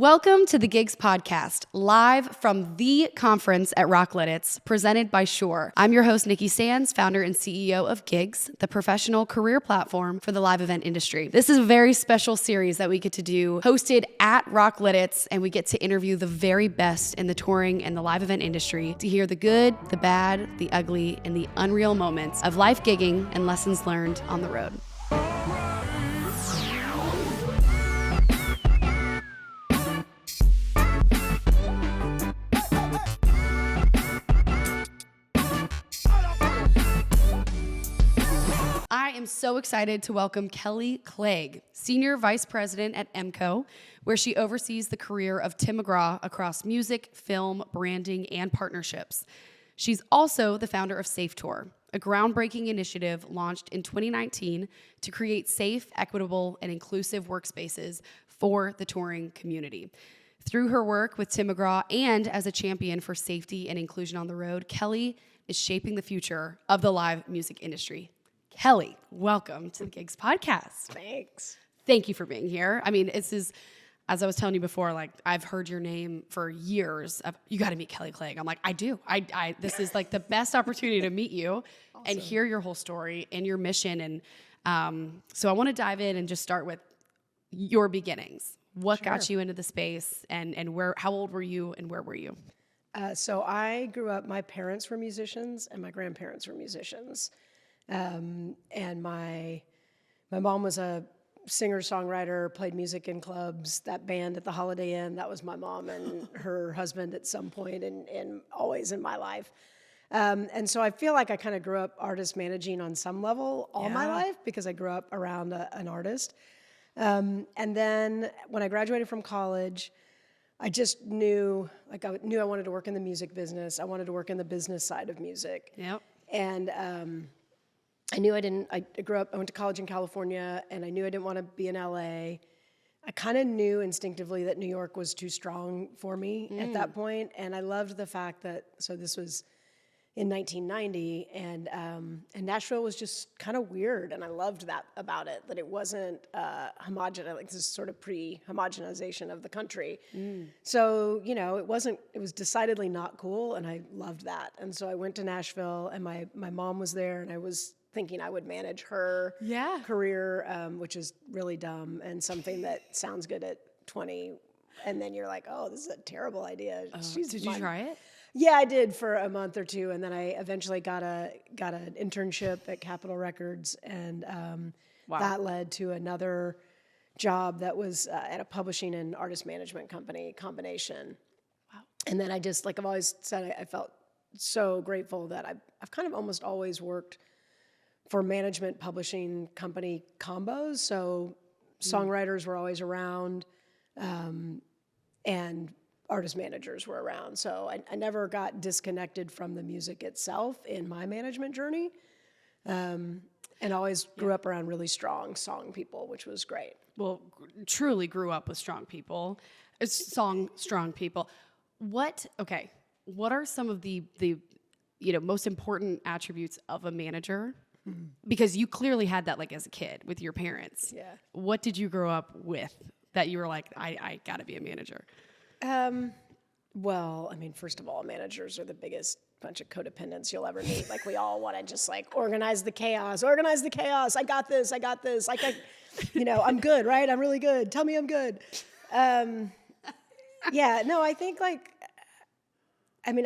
Welcome to the Gigs Podcast, live from the conference at Lititz, presented by Shure. I'm your host, Nikki Sanz, founder and CEO of Gigs, the professional career platform for the live event industry. This is a very special series that we get to do, hosted at Lititz, and we get to interview the very best in the touring and the live event industry to hear the good, the bad, the ugly, and the unreal moments of life gigging and lessons learned on the road. I am so excited to welcome Kelly Clague, Senior Vice President at EMCO, where she oversees the career of Tim McGraw across music, film, branding, and partnerships. She's also the founder of SafeTour, a groundbreaking initiative launched in 2019 to create safe, equitable, and inclusive workspaces for the touring community. Through her work with Tim McGraw and as a champion for safety and inclusion on the road, Kelly is shaping the future of the live music industry. Kelly, welcome to the Gigs Podcast. Thanks. Thank you for being here. I mean, this is, as I was telling you before, like I've heard your name for years. You got to meet Kelly Clague. I'm like, I do. This is like the best opportunity to meet you and hear your whole story and your mission. And so I want to dive in and just start with your beginnings. What got you into the space, and where? How old were you, and where were you? So I grew up. My parents were musicians, and my grandparents were musicians. And my mom was a singer-songwriter, played music in clubs. That band at the Holiday Inn, that was my mom and her husband at some point, and always in my life. And so I feel like I kind of grew up artist managing on some level all my life because I grew up around an artist. And then when I graduated from college, I just knew I wanted to work in the music business. I wanted to work in the business side of music. Yep. And I knew I went to college in California, and I knew I didn't want to be in LA. I kind of knew instinctively that New York was too strong for me at that point, and I loved the fact that, so this was in 1990, and Nashville was just kind of weird, and I loved that about it, that it wasn't homogenous, like this sort of pre-homogenization of the country. So, it was decidedly not cool, and I loved that. And so I went to Nashville, and my mom was there, and I was thinking I would manage her career, which is really dumb and something that sounds good at 20, and then you're like, oh, this is a terrible idea. Did you try it? Yeah, I did for a month or two, and then I eventually got an internship at Capitol Records, and that led to another job that was at a publishing and artist management company combination. Wow! And then I just, like I've always said, I felt so grateful that I've kind of almost always worked for management publishing company combos. So songwriters were always around, and artist managers were around. So I never got disconnected from the music itself in my management journey, and always grew up around really strong song people, which was great. Well, truly grew up with strong people. Strong people. What are some of the most important attributes of a manager? Because you clearly had that, like, as a kid with your parents. Yeah. What did you grow up with that you were like, I got to be a manager? Well, I mean, first of all, managers are the biggest bunch of codependents you'll ever meet. Like, we all want to just organize the chaos. I got this. Like, I'm good, right? I'm really good. Tell me I'm good. I think I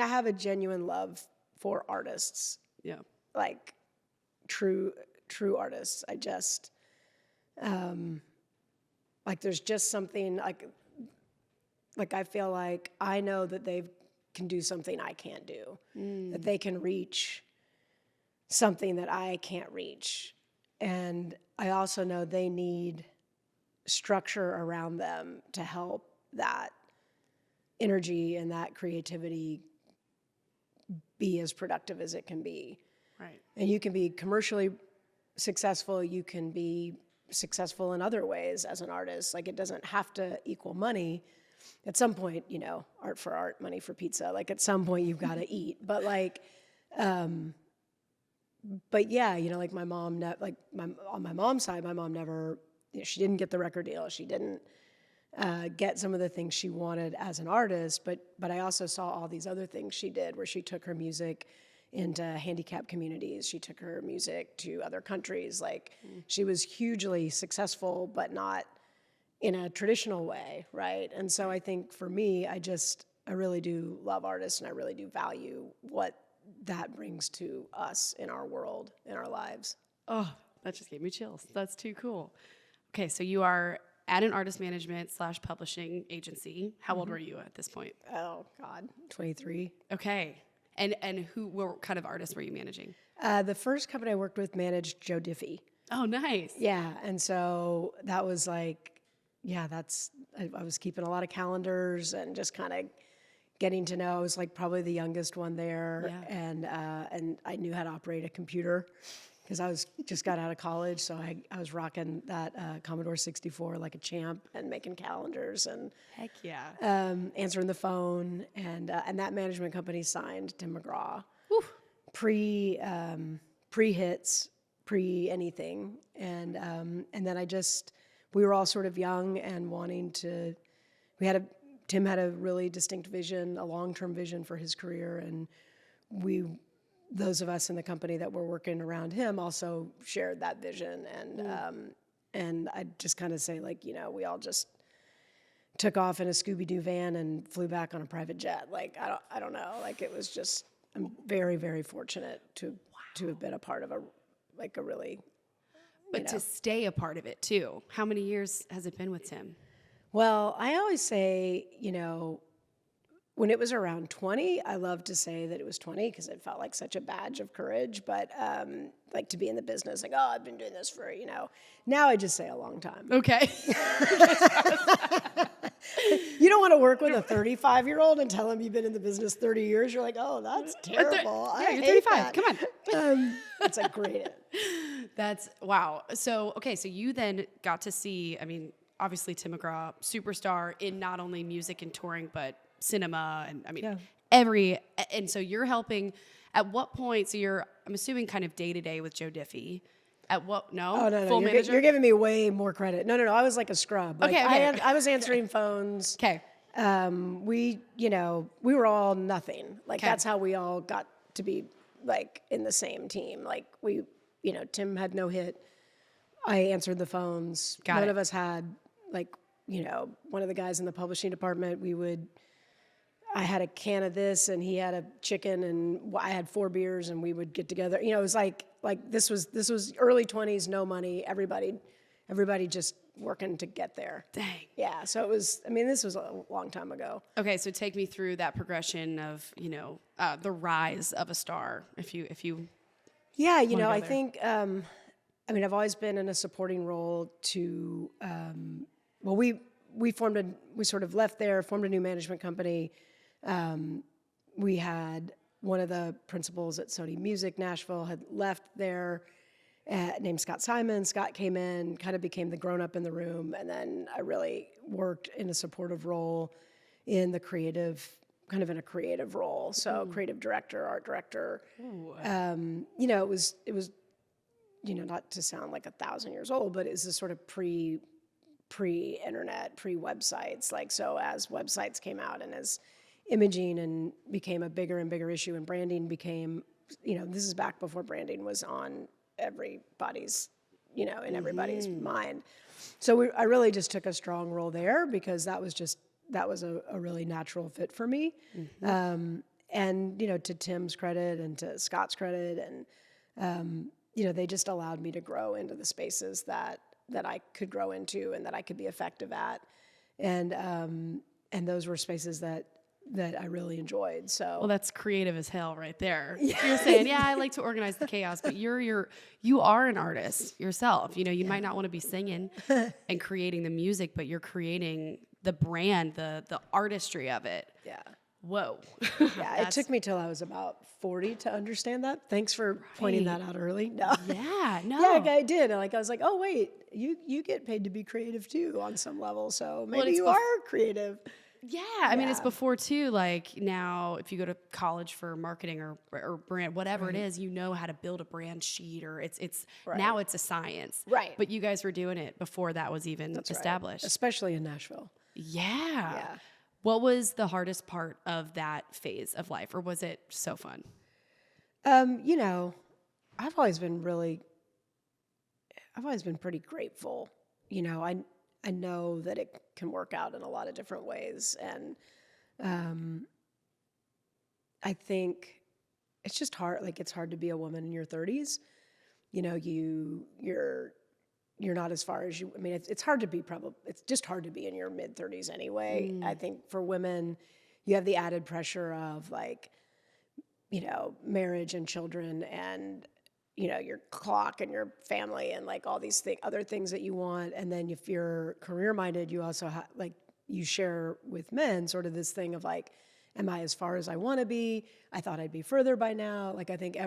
have a genuine love for artists. Yeah. Like, true artists. I just, there's just something like I feel like I know that they can do something I can't do, that they can reach something that I can't reach. And I also know they need structure around them to help that energy and that creativity be as productive as it can be. Right. And you can be commercially successful, you can be successful in other ways as an artist. Like, it doesn't have to equal money. At some point, art for art, money for pizza. Like, at some point you've got to eat. But my mom, on my mom's side, my mom never, she didn't get the record deal. She didn't get some of the things she wanted as an artist, but I also saw all these other things she did where she took her music into handicapped communities. She took her music to other countries. Like she was hugely successful, but not in a traditional way, right? And so I think for me, I really do love artists, and I really do value what that brings to us in our world, in our lives. Oh, that just gave me chills. That's too cool. Okay, so you are at an artist management / publishing agency. How old were you at this point? Oh God, 23. Okay. And what kind of artists were you managing? The first company I worked with managed Joe Diffie. Oh, nice. Yeah, and so that was like, I was keeping a lot of calendars and just kind of getting to know. I was like probably the youngest one there, and I knew how to operate a computer because I just got out of college, so I was rocking that Commodore 64 like a champ and making calendars and heck yeah, answering the phone, and that management company signed Tim McGraw. Whew. Pre-hits, pre-anything, and then we were all sort of young and wanting to. Tim had a really distinct vision, a long-term vision for his career, and those of us in the company that were working around him also shared that vision, and I just kind of say, like, we all just took off in a Scooby-Doo van and flew back on a private jet. Like, I don't know, like it was just, I'm very, very fortunate to have been a part of a really, but to stay a part of it too. How many years has it been with Tim? Well, I always say, when it was around 20, I love to say that it was 20 because it felt like such a badge of courage. But like to be in the business, like, oh, I've been doing this for, now I just say a long time. Okay. You don't want to work with a 35-year-old and tell him you've been in the business 30 years. You're like, oh, that's terrible. Yeah, you're 35. Come on. That's a great. That's wow. So, okay. So you then got to see, obviously Tim McGraw, superstar in not only music and touring, but cinema and and so you're helping at what point? So I'm assuming kind of day to day with Joe Diffie. At what? No. Oh no, Full manager? You're giving me way more credit. No. I was like a scrub. Like, okay. I was answering phones. Okay. We were all nothing. Like that's how we all got to be like in the same team. Like Tim had no hit. I answered the phones. None of us had one of the guys in the publishing department. I had a can of this and he had a chicken and I had 4 beers and we would get together. It was like this was early 20s, no money, everybody just working to get there. Dang. Yeah. So it was, this was a long time ago. Okay. So take me through that progression of, the rise of a star. If you. Yeah. I think, I've always been in a supporting role to, we sort of left there, formed a new management company. We had one of the principals at Sony Music Nashville had left there, named Scott Simon. Scott came in, kind of became the grown-up in the room, and then I really worked in a supportive role in the creative, kind of in a creative role. So creative director, art director. It was not to sound like 1,000 years old, but it was a sort of pre-internet, pre-websites. Like, so as websites came out and as imaging and became a bigger and bigger issue and branding became, this is back before branding was on everybody's, in everybody's mind. So I really just took a strong role there because that was a really natural fit for me. And, to Tim's credit and to Scott's credit and, they just allowed me to grow into the spaces that I could grow into and that I could be effective at. And those were spaces that I really enjoyed. So, well, that's creative as hell right there. Yeah. You're saying, I like to organize the chaos, but you are an artist yourself. You might not want to be singing and creating the music, but you're creating the brand, the artistry of it. Yeah. Whoa. Yeah. It took me till I was about 40 to understand that. Thanks for pointing that out early. No. Yeah. No. Yeah, I did. And I was like, oh wait, you get paid to be creative too on some level. So maybe you are creative. Yeah. I mean, it's before too, like now if you go to college for marketing or brand, whatever it is, how to build a brand sheet or it's now it's a science. Right. But you guys were doing it before that was even established. Especially in Nashville. Yeah. What was the hardest part of that phase of life, or was it so fun? You know, I've always been pretty grateful. You know, I know that it can work out in a lot of different ways, and I think it's just hard. Like, it's hard to be a woman in your 30s. You know, you're not as far as you. I mean, it's hard to be it's just hard to be in your mid 30s anyway. I think for women, you have the added pressure of, like, you know, marriage and children, and, you know, your clock and your family, and, like, all these other things that you want. And then if you're career minded, you also like, you share with men sort of this thing of, like, am I as far as I want to be? I thought I'd be further by now. Like, I think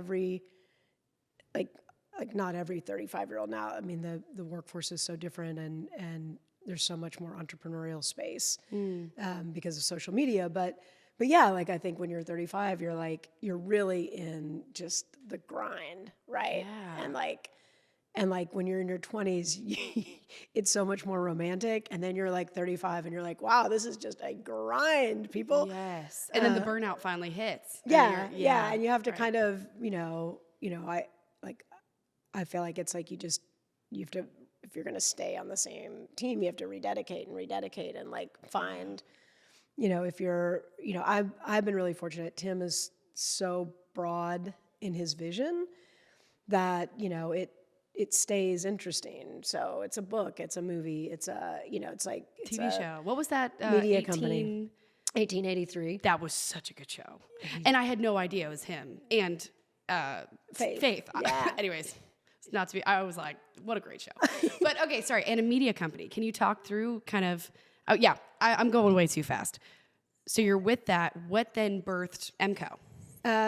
like not every 35-year-old now. I mean, the workforce is so different, and there's so much more entrepreneurial space because of social media. But yeah, like, I think when you're 35, you're really in just the grind, right? Yeah. And like when you're in your 20s, it's so much more romantic. And then you're like 35 and you're like, wow, this is just a grind, people. Yes. And then the burnout finally hits. Yeah. And you have to kind of, I feel like it's like you have to, if you're going to stay on the same team, you have to rededicate and, like, find, you know, if you're, you know, I've been really fortunate. Tim is so broad in his vision that, you know, it stays interesting. So it's a book, it's a movie, it's a, you know, it's like it's TV show. What was that? media company. 1883. That was such a good show. And I had no idea it was him. And Faith. Yeah. Anyways, not to be, I was like, what a great show. But okay, sorry. And a media company. Can you talk through kind of, I'm going way too fast. So you're with that. What then birthed MCO?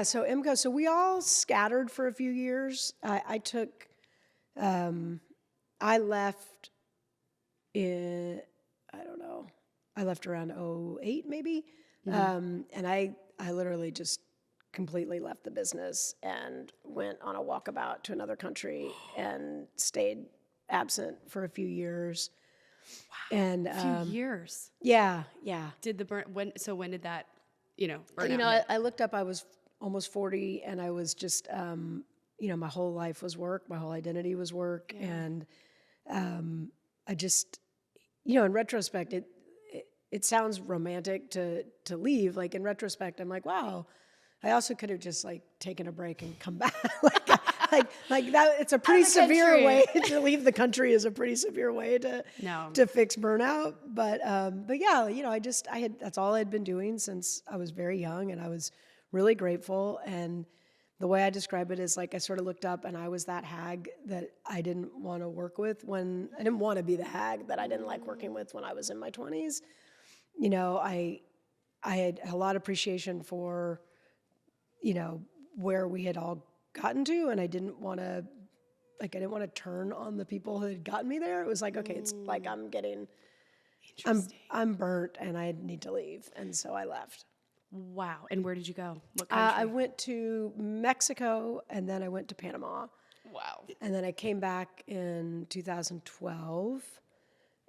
So we all scattered for a few years. I left I left around 2008 maybe. And I literally just completely left the business and went on a walkabout to another country and stayed absent for a few years. Wow. And a few years. Yeah. Did when did that, burn You out know, hit? I looked up, I was almost 40, and I was just, my whole life was work. My whole identity was work. Yeah. And I just, in retrospect, it sounds romantic to leave. Like, in retrospect, I'm like, wow, I also could have just, like, taken a break and come back. like that. It's a pretty severe way to leave the country. Is a pretty severe way to fix burnout. But yeah, that's all I'd been doing since I was very young, and I was really grateful. And the way I describe it is, like, I sort of looked up and I was that hag that I didn't want to work with when I didn't want to be the hag that I didn't like working with when I was in my 20s. I had a lot of appreciation for, where we had all gotten to, and I didn't want to turn on the people who had gotten me there. It was like, okay, it's like I'm burnt and I need to leave. And so I left. Wow. And where did you go? What country? I went to Mexico, and then I went to Panama. Wow. And then I came back in 2012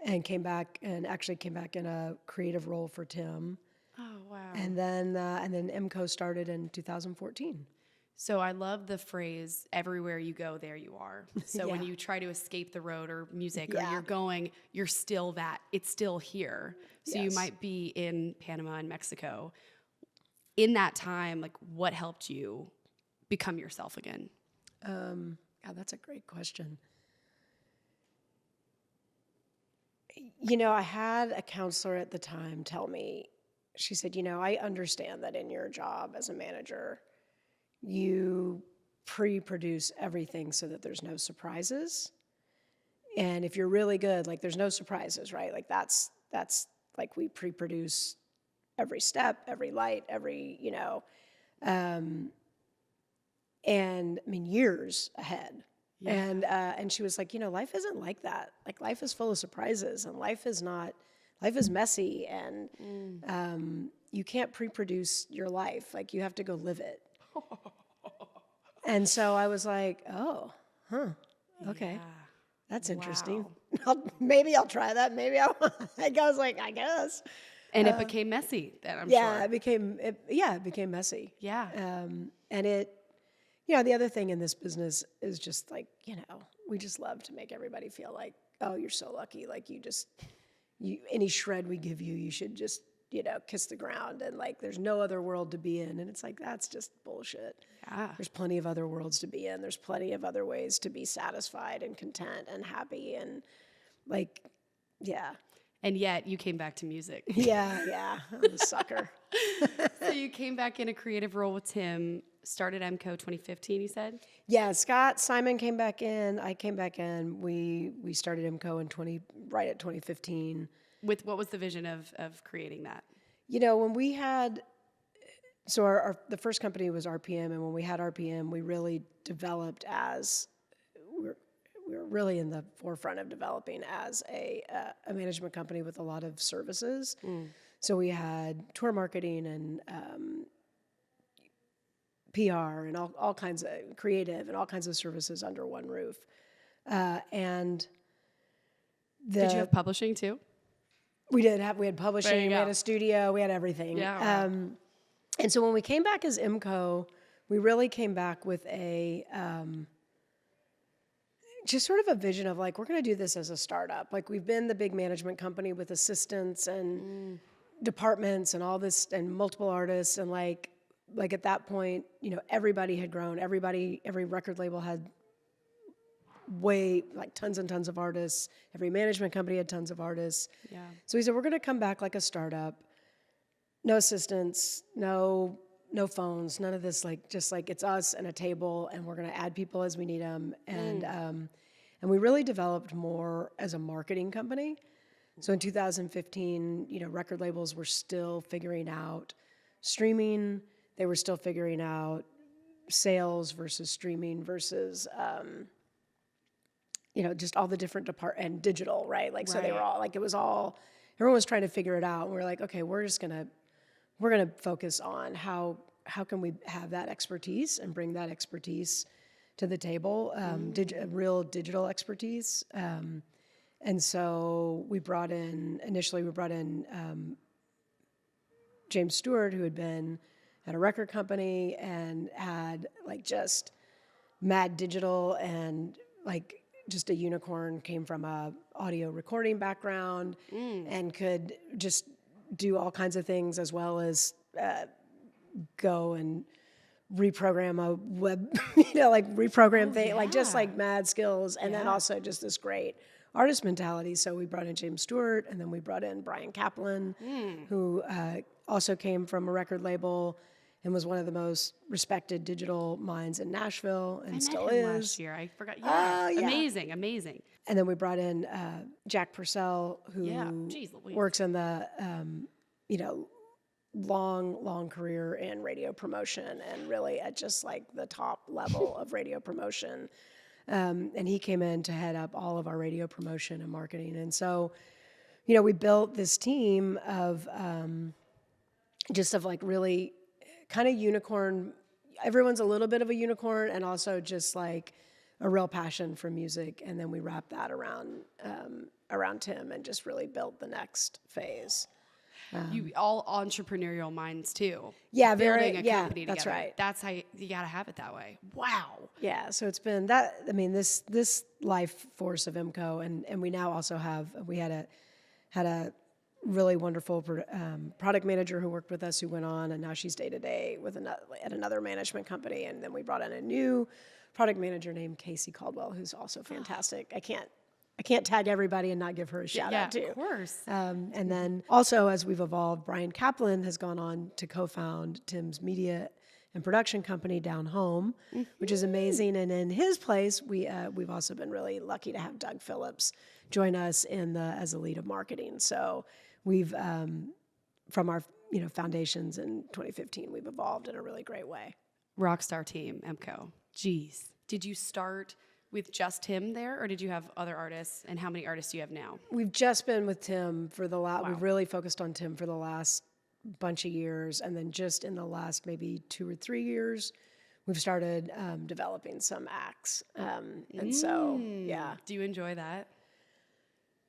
and came back in a creative role for Tim. Oh, wow. And then MCO started in 2014. So I love the phrase, everywhere you go, there you are. So when you try to escape the road or music, or you're still that, it's still here. So you might be in Panama and Mexico. In that time, like, what helped you become yourself again? That's a great question. I had a counselor at the time tell me, she said, I understand that in your job as a manager, you pre-produce everything so that there's no surprises. And if you're really good, like, there's no surprises, right? Like, that's like, we pre-produce every step, every light, every, and I mean, years ahead. Yeah. And she was like, life isn't like that. Like, life is full of surprises, and life is messy, and you can't pre-produce your life. Like, you have to go live it. And so I was like, oh, okay. That's interesting. Wow. Maybe I'll try that. Maybe I'll. I was like, I guess. And it became messy then, I'm Yeah, sure. it became messy. Yeah. And the other thing in this business is just like, we just love to make everybody feel like, oh, you're so lucky. Like any shred we give you, you should just, kiss the ground. And like, there's no other world to be in. And it's like, that's just bullshit. Yeah. There's plenty of other worlds to be in. There's plenty of other ways to be satisfied and content and happy. And like, yeah. And yet you came back to music. Yeah. I'm a sucker. So you came back in a creative role with Tim, started MCO 2015, you said? Yeah, Simon came back in. I came back in. We started MCO right at 2015. With what was the vision of creating that? When we had, so the first company was RPM, and when we had RPM, we really developed as we were really in the forefront of developing as a management company with a lot of services. So we had tour marketing and PR and all kinds of creative and all kinds of services under one roof. Did you have publishing too? We had publishing, we had go. a studio, we had everything. Yeah. Wow. And so when we came back as IMCO, we really came back with just sort of a vision of like, we're going to do this as a startup. Like we've been the big management company with assistants and departments and all this and multiple artists. And like at that point, everybody had grown. Every record label had tons and tons of artists. Every management company had tons of artists. Yeah. So we said, we're going to come back like a startup. No assistants, no phones, none of this, just like it's us and a table, and we're going to add people as we need them. And we really developed more as a marketing company. So in 2015, record labels were still figuring out streaming. They were still figuring out sales versus streaming versus, just all the different and digital, right? Like, so they were all like, everyone was trying to figure it out. And we were like, okay, we're going to focus on how can we have that expertise and bring that expertise to the table, real digital expertise. And so initially we brought in James Stewart, who had been at a record company and had like just mad digital and like just a unicorn, came from a audio recording background and could just do all kinds of things as well as go and reprogram a web, reprogram thing, like just like mad skills. And then also just this great artist mentality. So we brought in James Stewart, and then we brought in Brian Kaplan, who also came from a record label and was one of the most respected digital minds in Nashville and still is. Last year, I forgot. Yeah. Amazing. And then we brought in Jack Purcell, who works in the, long career in radio promotion and really at just like the top level of radio promotion. And he came in to head up all of our radio promotion and marketing. And so, we built this team of like really kind of unicorn. Everyone's a little bit of a unicorn, and also just like a real passion for music. And then we wrapped that around Tim and just really built the next phase. You all entrepreneurial minds too. Yeah, building a company together. That's right. That's how you gotta have it that way. Wow. Yeah, so it's been that. I mean, this life force of IMCO, and we now also had a really wonderful product manager who worked with us, who went on, and now she's day to day at another management company, and then we brought in a new product manager named Casey Caldwell, who's also fantastic. I can't tag everybody and not give her a shout out too. Of course. And then also, as we've evolved, Brian Kaplan has gone on to co-found Tim's media and production company Down Home, which is amazing. And in his place, we've also been really lucky to have Doug Phillips join us as a lead of marketing. So we've from our foundations in 2015, we've evolved in a really great way. Rockstar team, MCO. Jeez. Did you start with just him there, or did you have other artists? And how many artists do you have now? We've just been with Tim for the last. Wow. We've really focused on Tim for the last bunch of years, and then just in the last maybe 2 or 3 years, we've started developing some acts. And so, yeah. Do you enjoy that?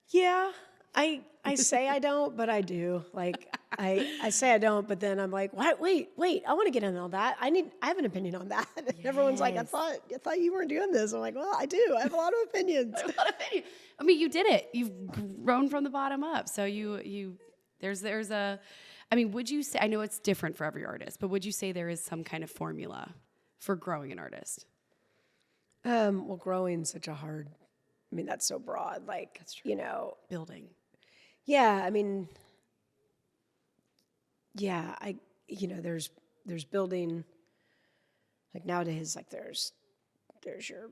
Yeah, I say I don't, but I do. Like I say I don't, but then I'm like, what? Wait, I want to get in on that. I have an opinion on that. And everyone's like, I thought you weren't doing this. I'm like, well, I do. I have a lot of opinions. I mean, you did it. You've grown from the bottom up. So there's a, I mean, would you say, I know it's different for every artist, but would you say there is some kind of formula for growing an artist? Well, growing such a hard, I mean, that's so broad. Like, Building. Yeah, I mean, yeah, there's building, like nowadays, like there's your,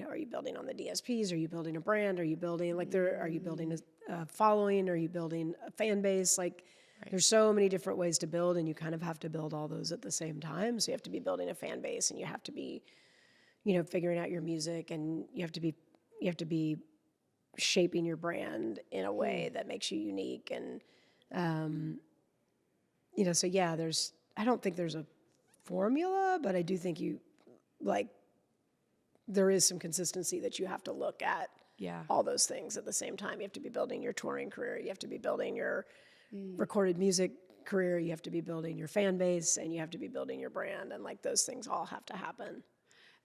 are you building on the DSPs? Are you building a brand? Are you building, are you building a following? Are you building a fan base? Like, there's so many different ways to build, and you kind of have to build all those at the same time. So you have to be building a fan base, and you have to be, figuring out your music, and you have to be shaping your brand in a way that makes you unique. And, so yeah, I don't think there's a formula, but I do think there is some consistency that you have to look at all those things at the same time. You have to be building your touring career. You have to be building your recorded music career. You have to be building your fan base, and you have to be building your brand. And like those things all have to happen.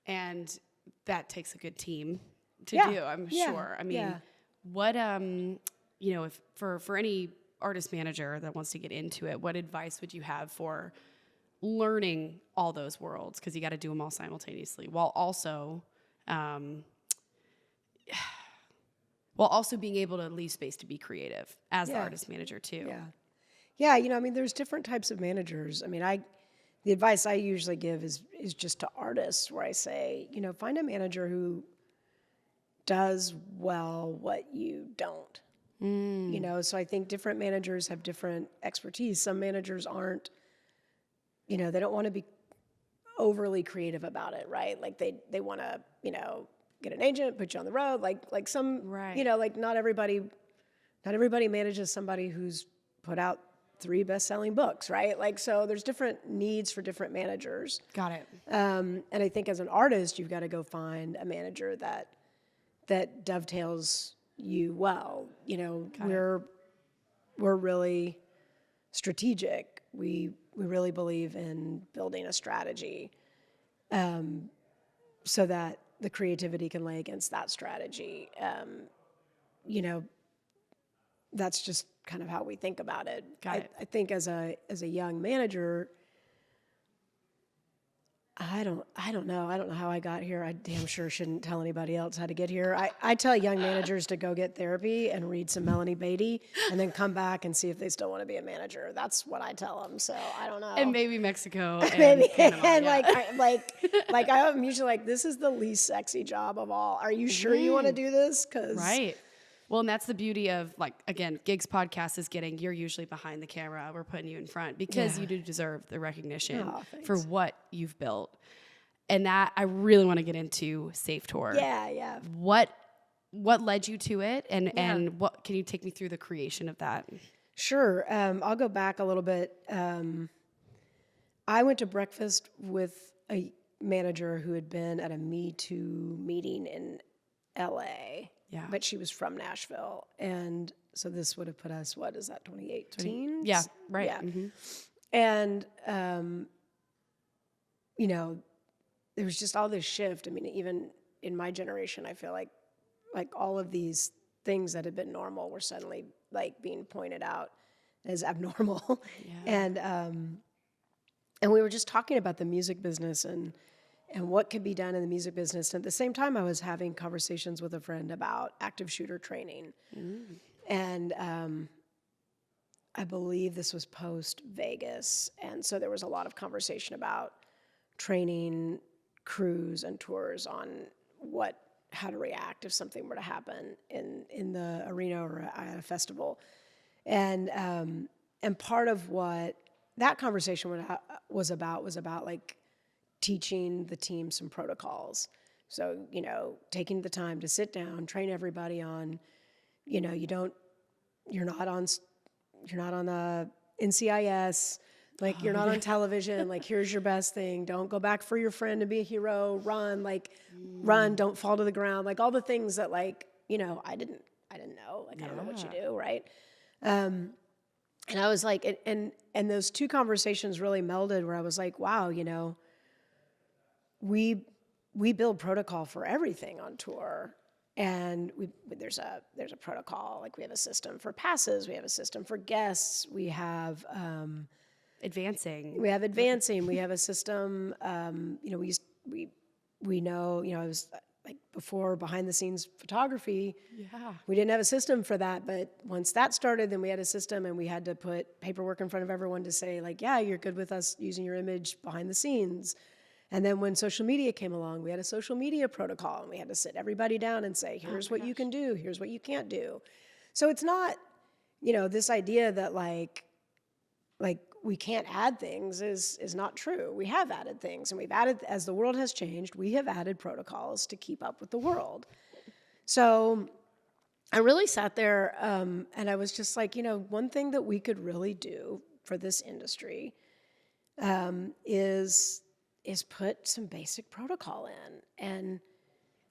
And that takes a good team to do, I'm sure. I mean, what, if for any artist manager that wants to get into it, what advice would you have for learning all those worlds? Because you got to do them all simultaneously while also being able to leave space to be creative as the artist manager too. Yeah. I mean, there's different types of managers. I mean, the advice I usually give is just to artists, where I say, find a manager who does well what you don't. So I think different managers have different expertise. Some managers aren't, they don't want to be overly creative about it, right? Like they want to, get an agent, put you on the road, like some, like not everybody manages somebody who's put out 3 best-selling books, right? Like, so there's different needs for different managers. Got it. And I think as an artist, you've got to go find a manager that dovetails you well. We're really strategic. We really believe in building a strategy, so that the creativity can lay against that strategy. That's just kind of how we think about it. I think as a young manager, I don't know. I don't know how I got here. I damn sure shouldn't tell anybody else how to get here. I tell young managers to go get therapy and read some Melanie Beatty and then come back and see if they still want to be a manager. That's what I tell them. So I don't know. And maybe Mexico and Panama, and I'm usually like, this is the least sexy job of all. Are you sure you want to do this? Right. Well, and that's the beauty of, again, Gigs Podcast is you're usually behind the camera. We're putting you in front because you do deserve the recognition for what you've built. And that, I really want to get into SafeTour. Yeah. What led you to it? And what, can you take me through the creation of that? Sure. I'll go back a little bit. I went to breakfast with a manager who had been at a Me Too meeting in LA. Yeah. But she was from Nashville. And so this would have put us, what is that, 2018? Yeah, right. Yeah. Mm-hmm. And, there was just all this shift. I mean, even in my generation, I feel like all of these things that had been normal were suddenly being pointed out as abnormal. Yeah. And we were just talking about the music business and what could be done in the music business. And at the same time, I was having conversations with a friend about active shooter training. And I believe this was post-Vegas. And so there was a lot of conversation about training crews and tours on how to react if something were to happen in the arena or at a festival. And part of what that conversation was about teaching the team some protocols. So, taking the time to sit down, train everybody on, you're not on the NCIS, Like, you're not on television. Like, here's your best thing. Don't go back for your friend and be a hero. Run, like, run. Don't fall to the ground. Like, all the things that, like, you know, I didn't know. Like, I don't know what you do, right? And I was like, and those two conversations really melded where I was like, wow, you know, we build protocol for everything on tour. And there's a protocol. Like, we have a system for passes. We have a system for guests. We have... advancing. We have advancing. We have a system. You know, we know. You know, I was like before behind the scenes photography. Yeah. We didn't have a system for that, but once that started, then we had a system, and we had to put paperwork in front of everyone to say, like, yeah, you're good with us using your image behind the scenes. And then when social media came along, we had a social media protocol, and we had to sit everybody down and say, here's what you can do, here's what you can't do. So it's not, you know, this idea that like we can't add things is not true. We have added things, and we've added, as the world has changed, we have added protocols to keep up with the world. So I really sat there, and I was just like, you know, one thing that we could really do for this industry is put some basic protocol in. And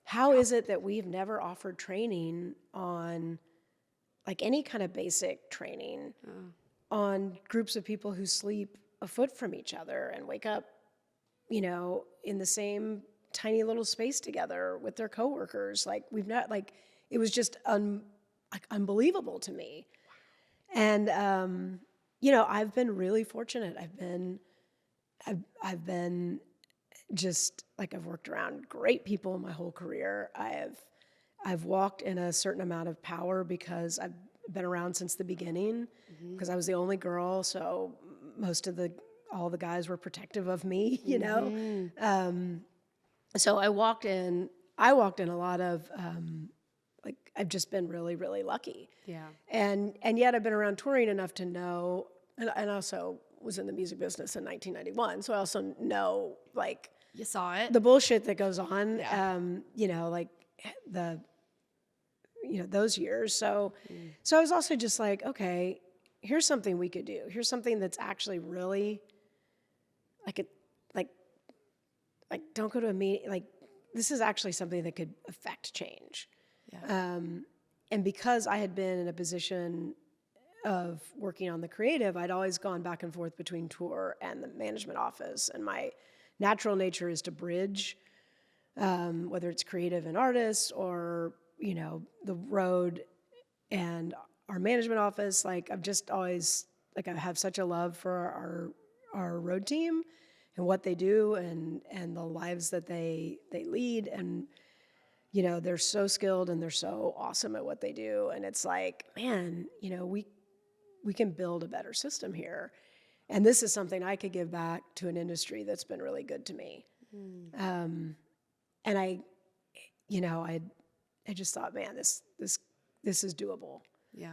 how is it that we've never offered training on, like, any kind of basic training on groups of people who sleep a foot from each other and wake up, you know, in the same tiny little space together with their coworkers? Like, we've not, like, it was just unbelievable to me. And, you know, I've been really fortunate. I've been just, like, I've worked around great people my whole career. I've walked in a certain amount of power because I've been around since the beginning, because I was the only girl, so all the guys were protective of me, you know. So I walked in a lot of like, I've just been really, really lucky. Yeah. And yet I've been around touring enough to know, and also was in the music business in 1991, so I also know, like, You saw it. the bullshit that goes on. Yeah. You know, like those years. So I was also just like, okay, here's something we could do. Here's something that's actually really like don't go to a meeting. Like, this is actually something that could affect change. Yeah. And because I had been in a position of working on the creative, I'd always gone back and forth between tour and the management office. And my natural nature is to bridge, whether it's creative and artists or, you know, the road and our management office. Like, I've just always, like, I have such a love for our road team and what they do and the lives that they lead. And, you know, they're so skilled and they're so awesome at what they do. And it's like, man, you know, we can build a better system here. And this is something I could give back to an industry that's been really good to me. And I just thought, man, this is doable. Yeah.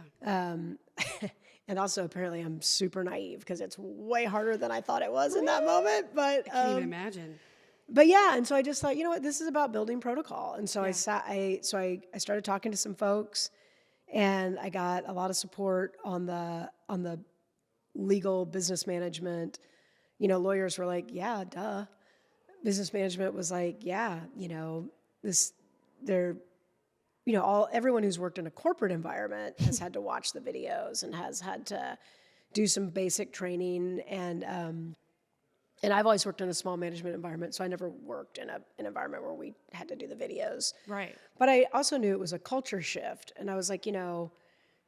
And also, apparently, I'm super naive because it's way harder than I thought it was in that moment. But I can't even imagine. But yeah, and so I just thought, you know what, this is about building protocol. And so Yeah. I started talking to some folks, and I got a lot of support on the legal business management. You know, lawyers were like, yeah, duh. Business management was like, yeah, you know, everyone who's worked in a corporate environment has had to watch the videos and has had to do some basic training. And I've always worked in a small management environment, so I never worked in an environment where we had to do the videos. Right. But I also knew it was a culture shift. And I was like, you know,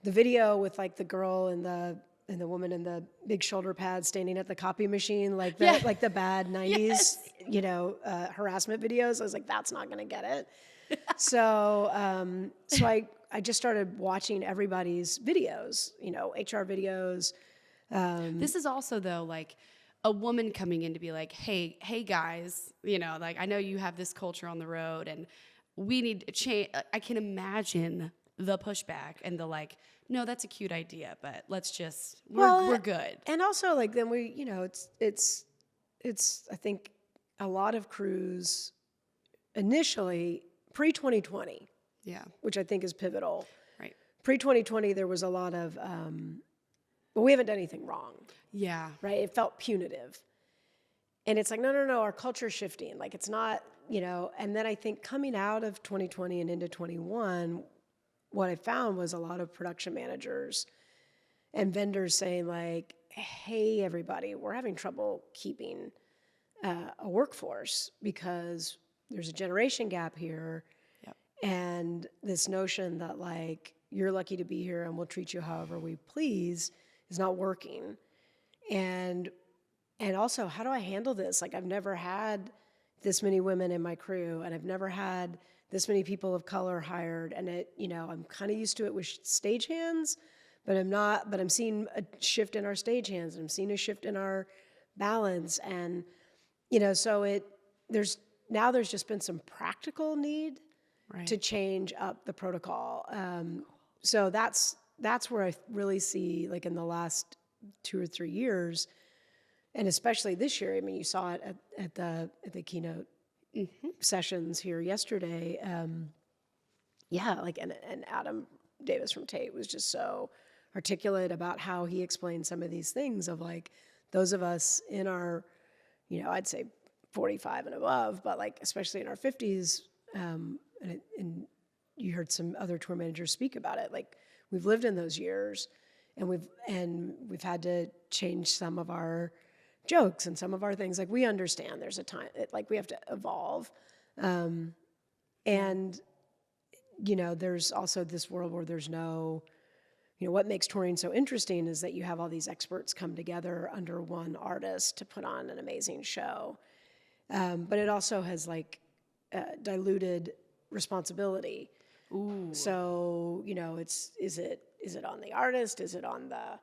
the video with, like, the girl and the woman in the big shoulder pads standing at the copy machine, like the bad 90s, you know, harassment videos. I was like, that's not going to get it. So I just started watching everybody's videos, you know, HR videos. This is also, though, like, a woman coming in to be like, hey guys, you know, like, I know you have this culture on the road and we need to change. I can imagine the pushback and the, like, no, that's a cute idea, but let's just, we're good. And also, like, then we, you know, it's I think a lot of crews initially pre-2020, Yeah. which I think is pivotal. Right. Pre-2020, there was a lot of but we haven't done anything wrong, Yeah. right? It felt punitive. And it's like, no, our culture's shifting. Like, it's not, and then I think coming out of 2020 and into 21, what I found was a lot of production managers and vendors saying like, hey, everybody, we're having trouble keeping a workforce because there's a generation gap here. Yep. And this notion that like, you're lucky to be here and we'll treat you however we please is not working. And also, how do I handle this? Like, I've never had this many women in my crew, and I've never had this many people of color hired. And I'm kind of used to it with stagehands, but I'm seeing a shift in our stagehands, and I'm seeing a shift in our balance. And, so there's just been some practical need to change up the protocol. So that's where I really see, like, in the last 2 or 3 years, and especially this year, I mean, you saw it at the keynote sessions here yesterday. And Adam Davis from Tate was just so articulate about how he explained some of these things of like those of us in our, I'd say 45 and above, but like especially in our 50s, and you heard some other tour managers speak about it. Like, we've lived in those years, and we've had to change some of our jokes and some of our things. Like, we understand there's a time, like, we have to evolve. And, there's also this world where there's no, what makes touring so interesting is that you have all these experts come together under one artist to put on an amazing show. But it also has like diluted responsibility. Ooh. So, is it on the artist? Is it on the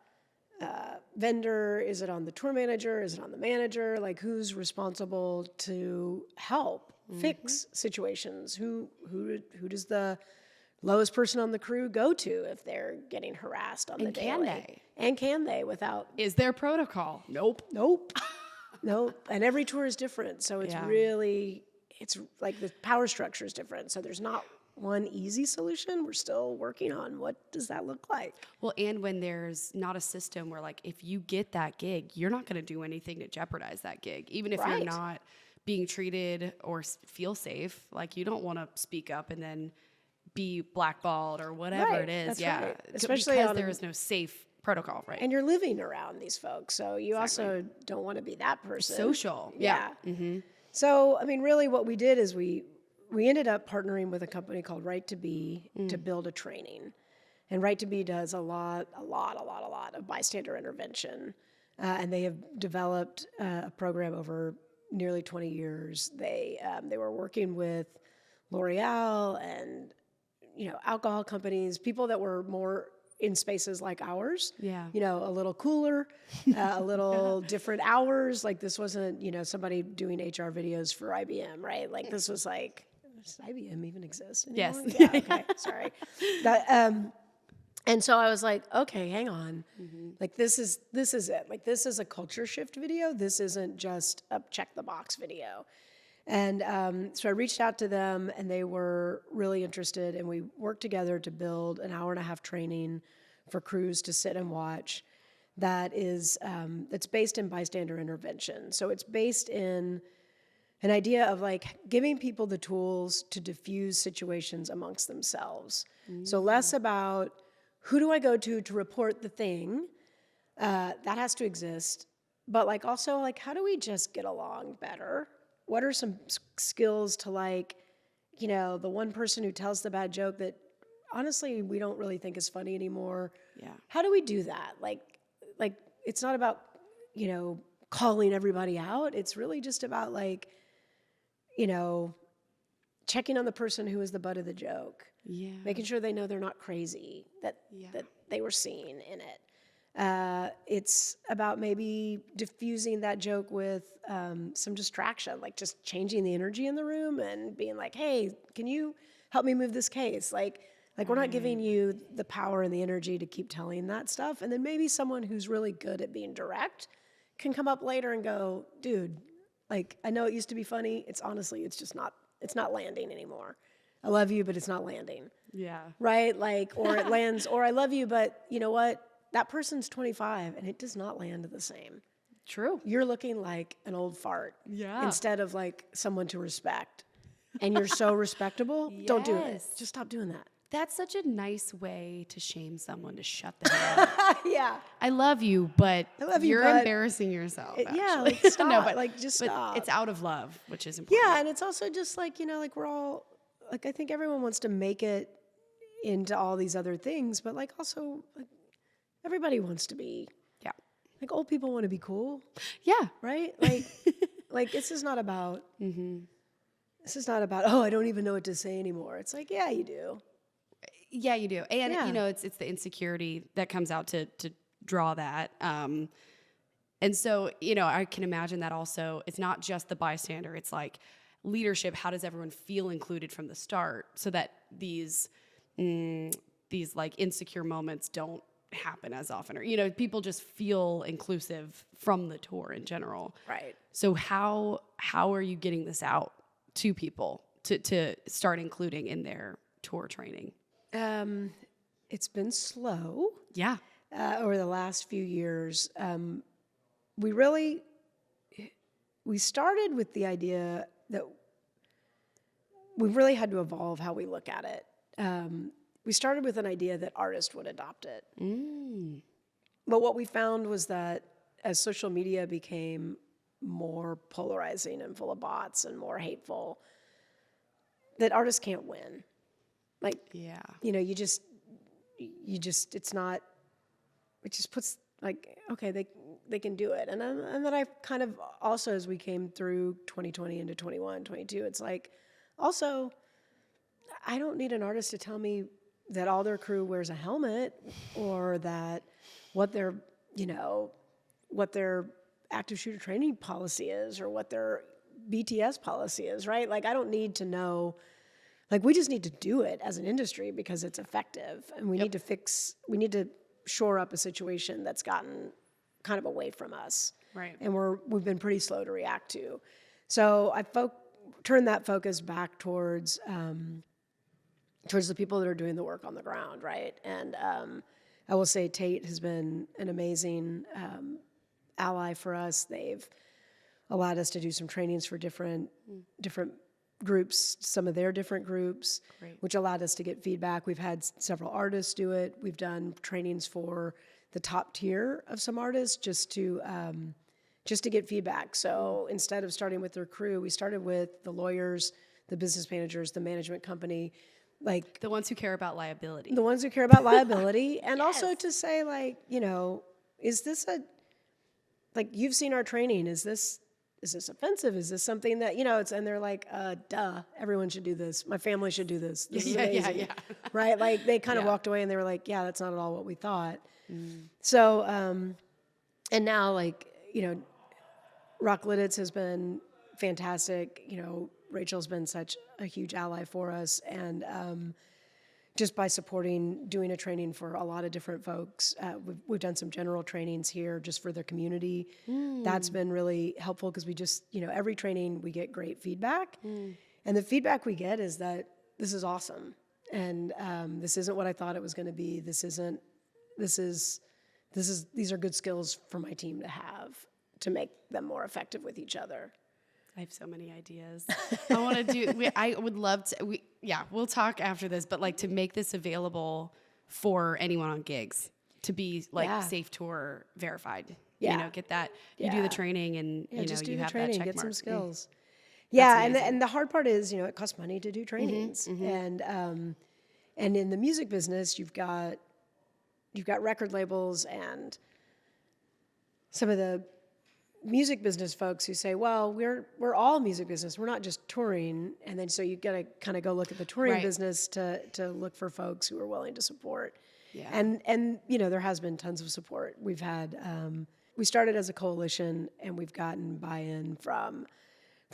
vendor? Is it on the tour manager? Is it on the manager? Like, who's responsible to help fix situations? Who does the lowest person on the crew go to if they're getting harassed on the daily? And can they without? Is there protocol? Nope. And every tour is different. So it's really, it's like the power structure is different. So there's not one easy solution. We're still working on what does that look like. Well, and when there's not a system where, like, if you get that gig, you're not going to do anything to jeopardize that gig, even if you're not being treated or feel safe. Like, you don't want to speak up and then be blackballed or whatever it is. Right. Especially because there is no safe protocol, right? And you're living around these folks, so you also don't want to be that person. Social. Yeah. Mm-hmm. So, I mean, really what we did is we ended up partnering with a company called Right to Be to build a training. And Right to Be does a lot of bystander intervention. And they have developed a program over nearly 20 years. They were working with L'Oreal and, alcohol companies, people that were more in spaces like ours. Yeah. A little cooler, a little different hours. Like, this wasn't, somebody doing HR videos for IBM, right? Like, this was like, does IBM even exist anymore? Yes. Yeah, okay, sorry. And so I was like, okay, hang on. Like, this is it. Like, this is a culture shift video. This isn't just a check the box video. And so I reached out to them, and they were really interested, and we worked together to build an 1.5-hour training for crews to sit and watch that is that's based in bystander intervention. So it's based in an idea of like giving people the tools to diffuse situations amongst themselves. So less about who do I go to report the thing, that has to exist, but like also like how do we just get along better? What are some skills to like, the one person who tells the bad joke that honestly we don't really think is funny anymore? Yeah. How do we do that? Like it's not about, calling everybody out. It's really just about like, checking on the person who is the butt of the joke. Yeah. Making sure they know they're not crazy, that they were seen in it. It's about maybe diffusing that joke with some distraction, like just changing the energy in the room and being like, hey, can you help me move this case? Like we're not giving you the power and the energy to keep telling that stuff. And then maybe someone who's really good at being direct can come up later and go, dude, like, I know it used to be funny. It's not landing anymore. I love you, but it's not landing. Yeah. Right? Like, or it lands, or I love you, but you know what? that person's 25 and it does not land the same. True. You're looking like an old fart Yeah. instead of like someone to respect. And you're so respectable. Don't do it. Yes. Just stop doing that. That's such a nice way to shame someone, to shut the hell up. Yeah. I love you, but you're but embarrassing yourself. Yeah, actually. like stop. No, but just but stop. it's out of love, which is important. Yeah, and it's also just like, like we're all, like I think everyone wants to make it into all these other things, but like also like everybody wants to be, Yeah. like old people want to be cool, Yeah. right? Like, like this is not about, this is not about, oh, I don't even know what to say anymore. It's like, yeah, you do. Yeah, you do. And, Yeah. it's the insecurity that comes out to draw that. And so, I can imagine that also, it's not just the bystander. It's like leadership. How does everyone feel included from the start so that these like insecure moments don't happen as often, or, people just feel inclusive from the tour in general. Right. So how are you getting this out to people to start including in their tour training? It's been slow Yeah. over the last few years. We started with the idea that we really had to evolve how we look at it. We started with an idea that artists would adopt it. But what we found was that as social media became more polarizing and full of bots and more hateful, that artists can't win. Like, Yeah. it's not, it just puts like, okay, they can do it. And then I kind of also, as we came through 2020 into 21, 22, it's like, also, I don't need an artist to tell me that all their crew wears a helmet or that what their active shooter training policy is or what their BTS policy is, right? Like, I don't need to know. Like, we just need to do it as an industry because it's effective, and we need to shore up a situation that's gotten kind of away from us. Right. And we've been pretty slow to react to. So I turned that focus back towards the people that are doing the work on the ground, right? And I will say Tate has been an amazing ally for us. They've allowed us to do some trainings for different groups, some of their different groups, Great. which allowed us to get feedback. We've had several artists do it. We've done trainings for the top tier of some artists just to get feedback. So instead of starting with their crew, we started with the lawyers, the business managers, the management company, like The ones who care about liability. the ones who care about liability, and also Yes. to say, like, is this like, you've seen our training, is this offensive? Is this something that, and they're like, duh, everyone should do this. My family should do this. This is amazing. Yeah. Right? Like, they kind of Yeah. walked away and they were like, yeah, that's not at all what we thought. So, and now, like, Rock Lititz has been fantastic. Rachel's been such a huge ally for us. And just by supporting, doing a training for a lot of different folks. We've done some general trainings here just for their community. That's been really helpful because we just, every training we get great feedback. And the feedback we get is that this is awesome. And this isn't what I thought it was going to be. These are good skills for my team to have to make them more effective with each other. I have so many ideas. I want to do. I would love to. We'll talk after this. But like to make this available for anyone on gigs to be like SafeTour verified. Yeah. Get that. You do the training and just do you the have training, that check get mark. some skills. That's Yeah, amazing. and the hard part is, it costs money to do trainings, and in the music business, you've got record labels and some of the music business folks who say, well, we're all music business. We're not just touring. And then so you got to kind of go look at the touring Right. business to look for folks who are willing to support. Yeah. And there has been tons of support. We've had, we started as a coalition and we've gotten buy-in from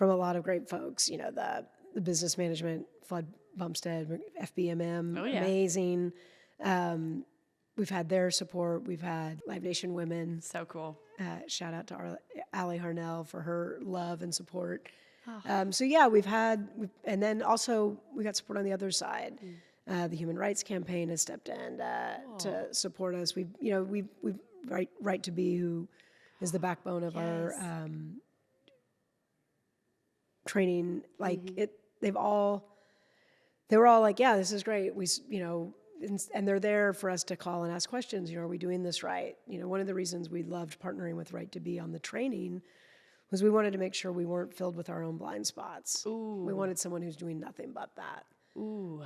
a lot of great folks, the business management, Flood Bumstead, FBMM, Oh, yeah. amazing. We've had their support. We've had Live Nation Women. So cool. Shout out to Allie Harnell for her love and support. Oh. So yeah, and then also we got support on the other side. The Human Rights Campaign has stepped in to support us. We've Right to Be, who is the backbone of our training. They were all like, yeah, this is great. And they're there for us to call and ask questions. Are we doing this right? One of the reasons we loved partnering with Right to Be on the training was we wanted to make sure we weren't filled with our own blind spots. Ooh. We wanted someone who's doing nothing but that. Ooh.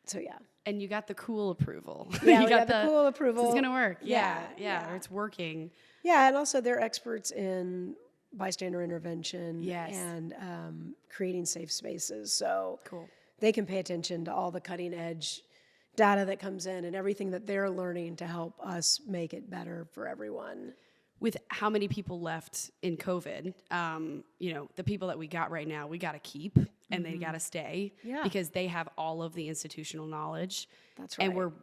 So yeah. And you got the cool approval. Yeah, we got the cool approval. This is gonna work. Yeah. Or it's working. Yeah, and also they're experts in bystander intervention Yes. and creating safe spaces. So Cool. they can pay attention to all the cutting edge data that comes in and everything that they're learning to help us make it better for everyone. With how many people left in COVID, the people that we got right now, we got to keep and they got to stay because they have all of the institutional knowledge. That's right. And we're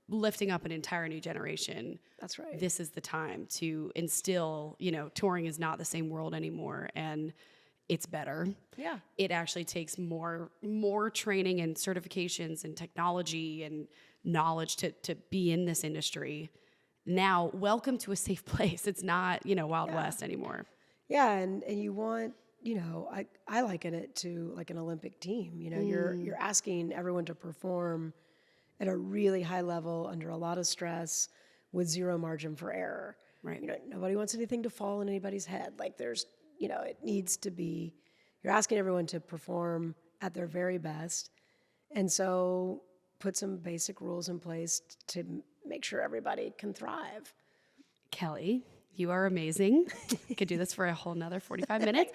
lifting up an entire new generation. That's right. This is the time to instill, touring is not the same world anymore and it's better. Yeah. It actually takes more training and certifications and technology and knowledge to be in this industry. Now, welcome to a safe place. It's not, Wild West anymore. Yeah, and you want, I liken it to like an Olympic team. You're asking everyone to perform at a really high level under a lot of stress with zero margin for error. Right. Nobody wants anything to fall in anybody's head. Like there's, it needs to be, you're asking everyone to perform at their very best. And so put some basic rules in place to make sure everybody can thrive. Kelly, you are amazing. I could do this for a whole nother 45 minutes.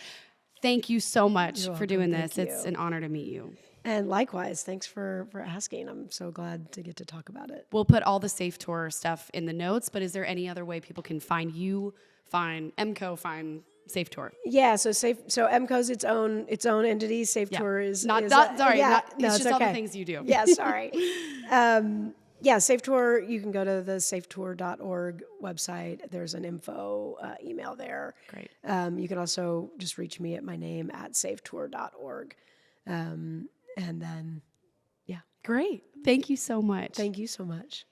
Thank you so much for doing this. It's an honor to meet you. And likewise, thanks for asking. I'm so glad to get to talk about it. We'll put all the SafeTour stuff in the notes, but is there any other way people can find you, find MCO, find SafeTour? Yeah, so MCO's its own entity. SafeTour is it's just all the things you do. Yeah, sorry. SafeTour, you can go to the SafeTour.org website. There's an info email there. Great. You can also just reach me at my name at SafeTour.org. And then, Great. Thank you so much. Thank you so much.